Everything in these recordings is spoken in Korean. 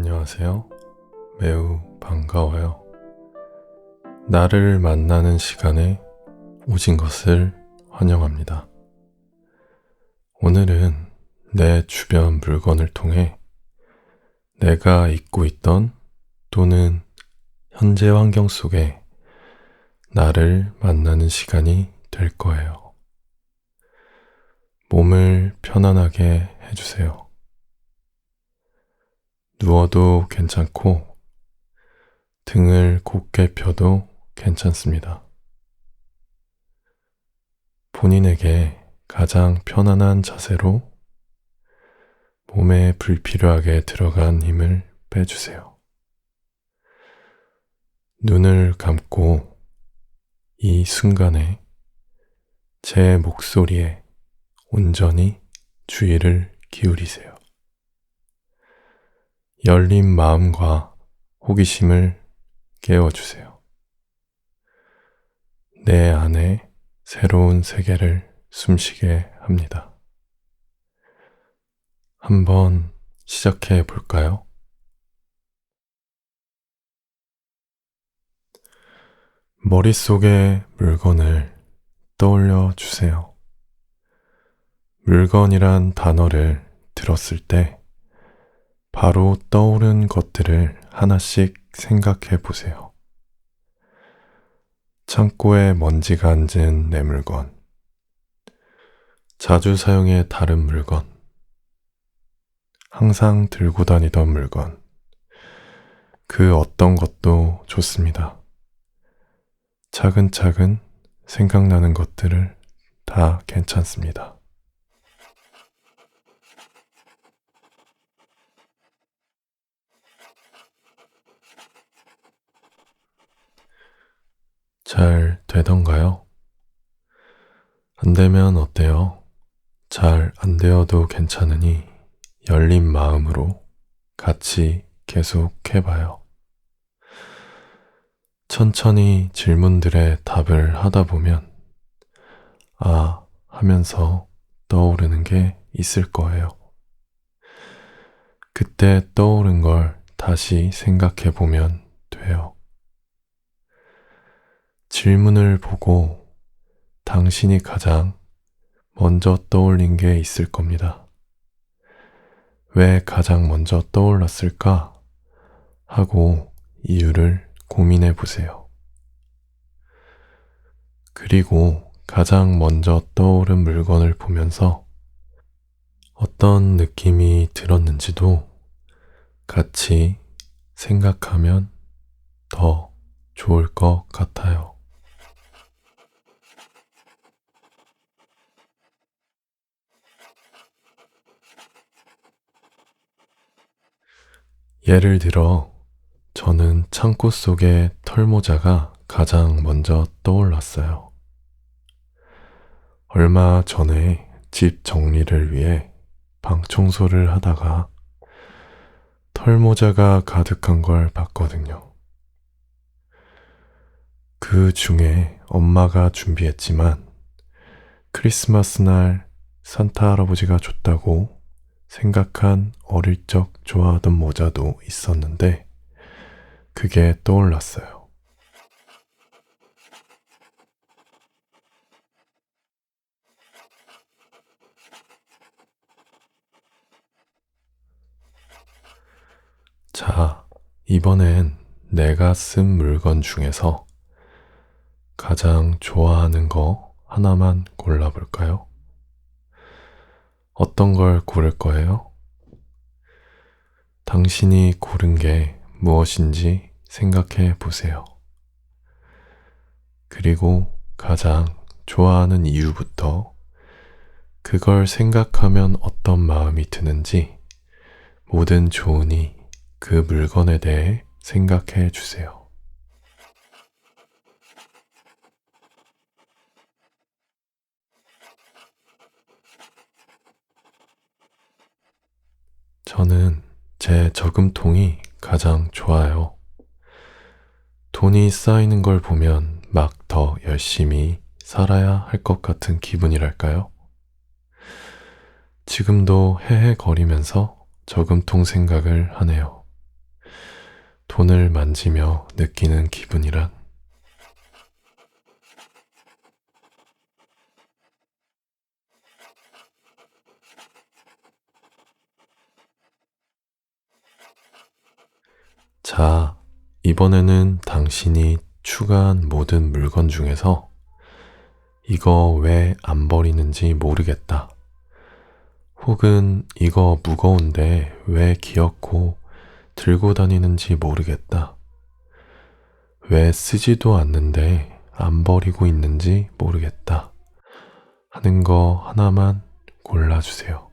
안녕하세요. 매우 반가워요. 나를 만나는 시간에 오신 것을 환영합니다. 오늘은 내 주변 물건을 통해 내가 잊고 있던 또는 현재 환경 속에 나를 만나는 시간이 될 거예요. 몸을 편안하게 해주세요. 누워도 괜찮고 등을 곧게 펴도 괜찮습니다. 본인에게 가장 편안한 자세로 몸에 불필요하게 들어간 힘을 빼주세요. 눈을 감고 이 순간에 제 목소리에 온전히 주의를 기울이세요. 열린 마음과 호기심을 깨워주세요. 내 안에 새로운 세계를 숨쉬게 합니다. 한번 시작해 볼까요? 머릿속에 물건을 떠올려 주세요. 물건이란 단어를 들었을 때 바로 떠오른 것들을 하나씩 생각해 보세요. 창고에 먼지가 앉은 내 물건, 자주 사용해 다른 물건, 항상 들고 다니던 물건, 그 어떤 것도 좋습니다. 차근차근 생각나는 것들을 다 괜찮습니다. 잘 되던가요? 안 되면 어때요? 잘 안 되어도 괜찮으니 열린 마음으로 같이 계속 해봐요. 천천히 질문들에 답을 하다 보면 하면서 떠오르는 게 있을 거예요. 그때 떠오른 걸 다시 생각해 보면 돼요. 질문을 보고 당신이 가장 먼저 떠올린 게 있을 겁니다. 왜 가장 먼저 떠올랐을까 하고 이유를 고민해 보세요. 그리고 가장 먼저 떠오른 물건을 보면서 어떤 느낌이 들었는지도 같이 생각하면 더 좋을 것 같아요. 예를 들어, 저는 창고 속의 털모자가 가장 먼저 떠올랐어요. 얼마 전에 집 정리를 위해 방 청소를 하다가 털모자가 가득한 걸 봤거든요. 그 중에 엄마가 준비했지만 크리스마스 날 산타 할아버지가 줬다고 생각한 어릴 적 좋아하던 모자도 있었는데 그게 떠올랐어요. 자, 이번엔 내가 쓴 물건 중에서 가장 좋아하는 거 하나만 골라볼까요? 어떤 걸 고를 거예요? 당신이 고른 게 무엇인지 생각해 보세요. 그리고 가장 좋아하는 이유부터 그걸 생각하면 어떤 마음이 드는지 모든 조언이 그 물건에 대해 생각해 주세요. 저는 제 저금통이 가장 좋아요. 돈이 쌓이는 걸 보면 막 더 열심히 살아야 할 것 같은 기분이랄까요? 지금도 헤헤거리면서 저금통 생각을 하네요. 돈을 만지며 느끼는 기분이란 자, 이번에는 당신이 추가한 모든 물건 중에서 이거 왜 안 버리는지 모르겠다. 혹은 이거 무거운데 왜 귀엽고 들고 다니는지 모르겠다. 왜 쓰지도 않는데 안 버리고 있는지 모르겠다. 하는 거 하나만 골라주세요.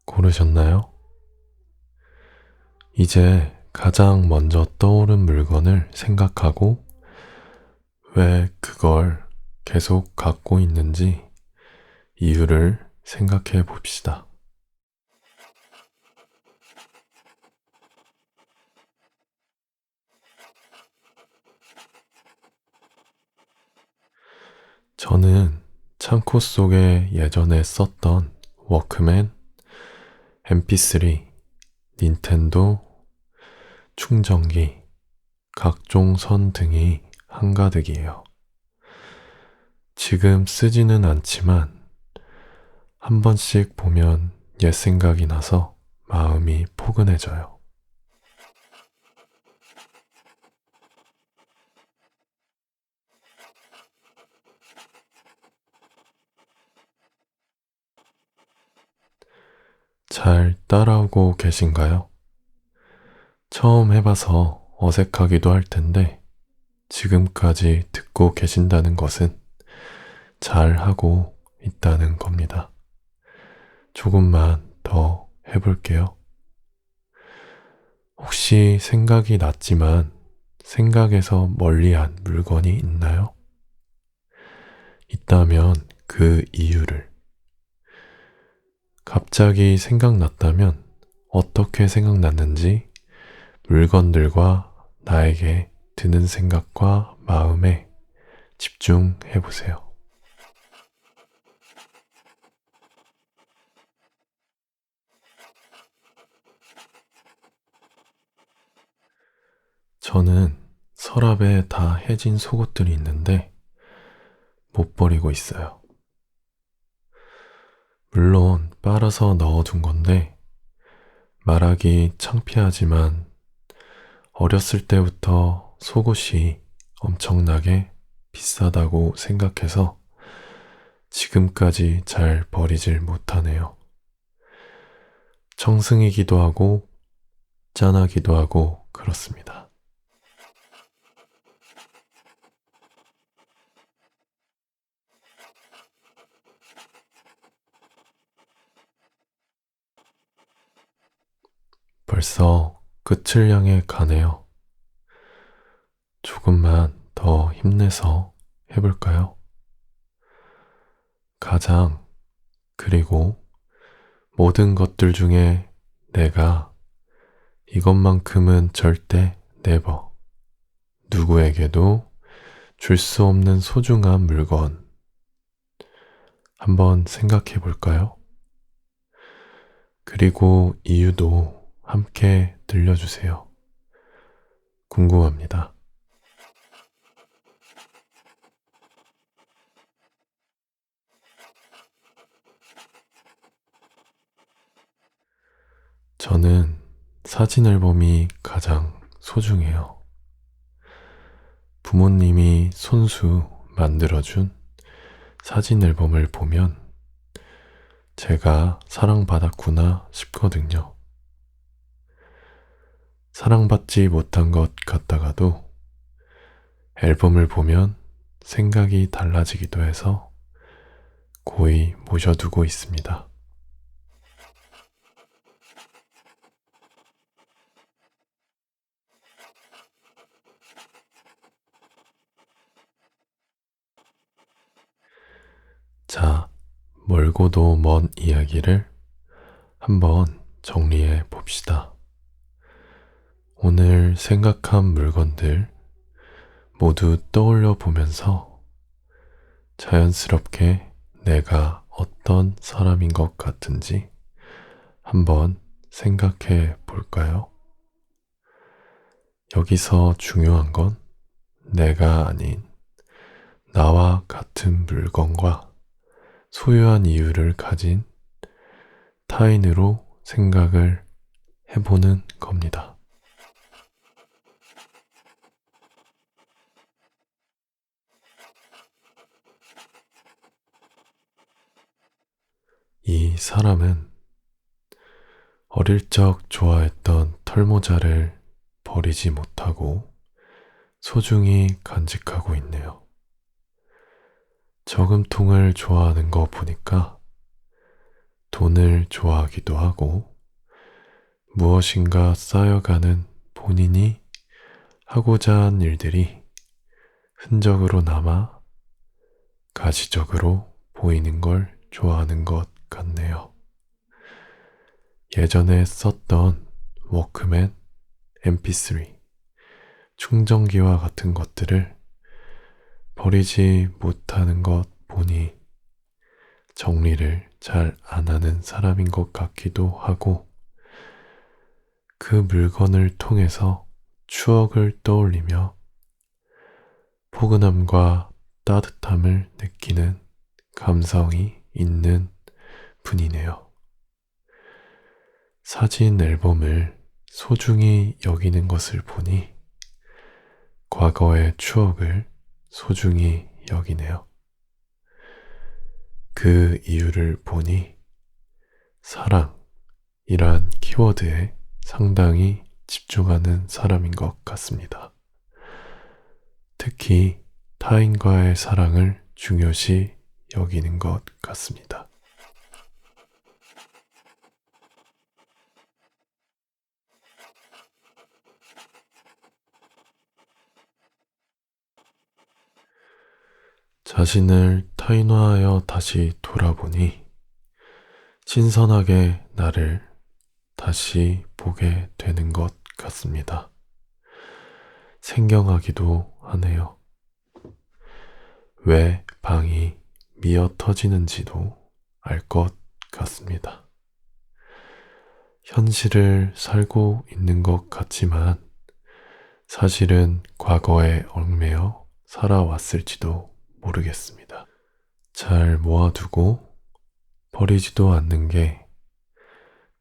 고르셨나요? 이제 가장 먼저 떠오른 물건을 생각하고 왜 그걸 계속 갖고 있는지 이유를 생각해 봅시다. 저는 창고 속에 예전에 썼던 워크맨, MP3, 닌텐도, 충전기, 각종 선 등이 한가득이에요. 지금 쓰지는 않지만 한 번씩 보면 옛 생각이 나서 마음이 포근해져요. 잘 따라오고 계신가요? 처음 해봐서 어색하기도 할 텐데 지금까지 듣고 계신다는 것은 잘 하고 있다는 겁니다. 조금만 더 해볼게요. 혹시 생각이 났지만 생각에서 멀리한 물건이 있나요? 있다면 그 이유를, 갑자기 생각났다면 어떻게 생각났는지 물건들과 나에게 드는 생각과 마음에 집중해 보세요. 저는 서랍에 다 해진 속옷들이 있는데 못 버리고 있어요. 물론 빨아서 넣어둔 건데 말하기 창피하지만 어렸을 때부터 속옷이 엄청나게 비싸다고 생각해서 지금까지 잘 버리질 못하네요. 청승이기도 하고 짠하기도 하고 그렇습니다. 벌써 끝을 향해 가네요. 조금만 더 힘내서 해볼까요? 가장, 그리고 모든 것들 중에 내가 이것만큼은 절대 never 누구에게도 줄 수 없는 소중한 물건 한번 생각해 볼까요? 그리고 이유도 함께 들려주세요. 궁금합니다. 저는 사진 앨범이 가장 소중해요. 부모님이 손수 만들어준 사진 앨범을 보면 제가 사랑받았구나 싶거든요. 사랑받지 못한 것 같다가도 앨범을 보면 생각이 달라지기도 해서 고이 모셔두고 있습니다. 자, 멀고도 먼 이야기를 한번 정리해 봅시다. 오늘 생각한 물건들 모두 떠올려 보면서 자연스럽게 내가 어떤 사람인 것 같은지 한번 생각해 볼까요? 여기서 중요한 건 내가 아닌 나와 같은 물건과 소유한 이유를 가진 타인으로 생각을 해보는 겁니다. 이 사람은 어릴 적 좋아했던 털모자를 버리지 못하고 소중히 간직하고 있네요. 저금통을 좋아하는 거 보니까 돈을 좋아하기도 하고 무엇인가 쌓여가는 본인이 하고자 한 일들이 흔적으로 남아 가시적으로 보이는 걸 좋아하는 것 같네요. 예전에 썼던 워크맨, MP3, 충전기와 같은 것들을 버리지 못하는 것 보니 정리를 잘 안 하는 사람인 것 같기도 하고 그 물건을 통해서 추억을 떠올리며 포근함과 따뜻함을 느끼는 감성이 있는 분이네요. 사진 앨범을 소중히 여기는 것을 보니 과거의 추억을 소중히 여기네요. 그 이유를 보니 사랑이란 키워드에 상당히 집중하는 사람인 것 같습니다. 특히 타인과의 사랑을 중요시 여기는 것 같습니다. 자신을 타인화하여 다시 돌아보니 신선하게 나를 다시 보게 되는 것 같습니다. 생경하기도 하네요. 왜 방이 미어 터지는지도 알 것 같습니다. 현실을 살고 있는 것 같지만 사실은 과거에 얽매여 살아왔을지도 모르겠습니다. 잘 모아두고 버리지도 않는 게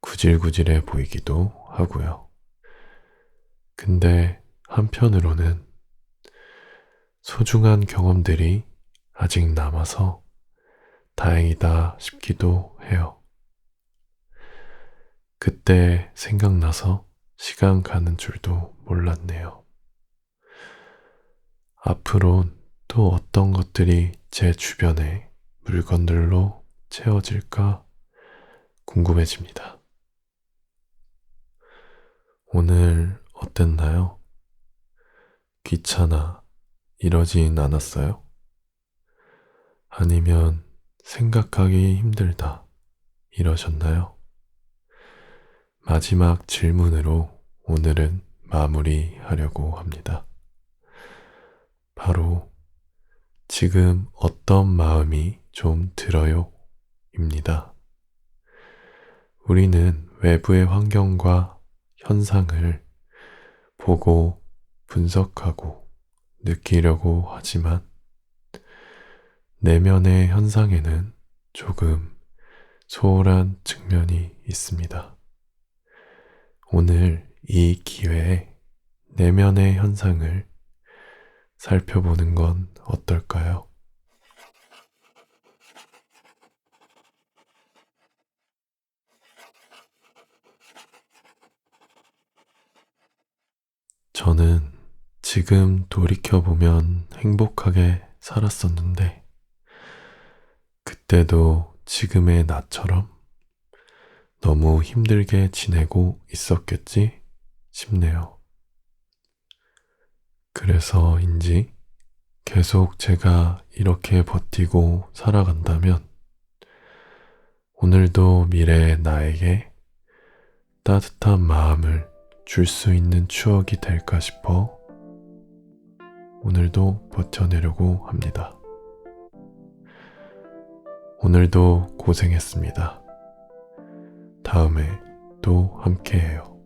구질구질해 보이기도 하고요. 근데 한편으로는 소중한 경험들이 아직 남아서 다행이다 싶기도 해요. 그때 생각나서 시간 가는 줄도 몰랐네요. 앞으론 또 어떤 것들이 제 주변에 물건들로 채워질까 궁금해집니다. 오늘 어땠나요? 귀찮아 이러진 않았어요? 아니면 생각하기 힘들다 이러셨나요? 마지막 질문으로 오늘은 마무리하려고 합니다. 바로 지금 어떤 마음이 좀 들어요? 입니다. 우리는 외부의 환경과 현상을 보고 분석하고 느끼려고 하지만 내면의 현상에는 조금 소홀한 측면이 있습니다. 오늘 이 기회에 내면의 현상을 살펴보는 건 어떨까요? 저는 지금 돌이켜보면 행복하게 살았었는데, 그때도 지금의 나처럼 너무 힘들게 지내고 있었겠지 싶네요. 그래서인지 계속 제가 이렇게 버티고 살아간다면 오늘도 미래의 나에게 따뜻한 마음을 줄 수 있는 추억이 될까 싶어 오늘도 버텨내려고 합니다. 오늘도 고생했습니다. 다음에 또 함께해요.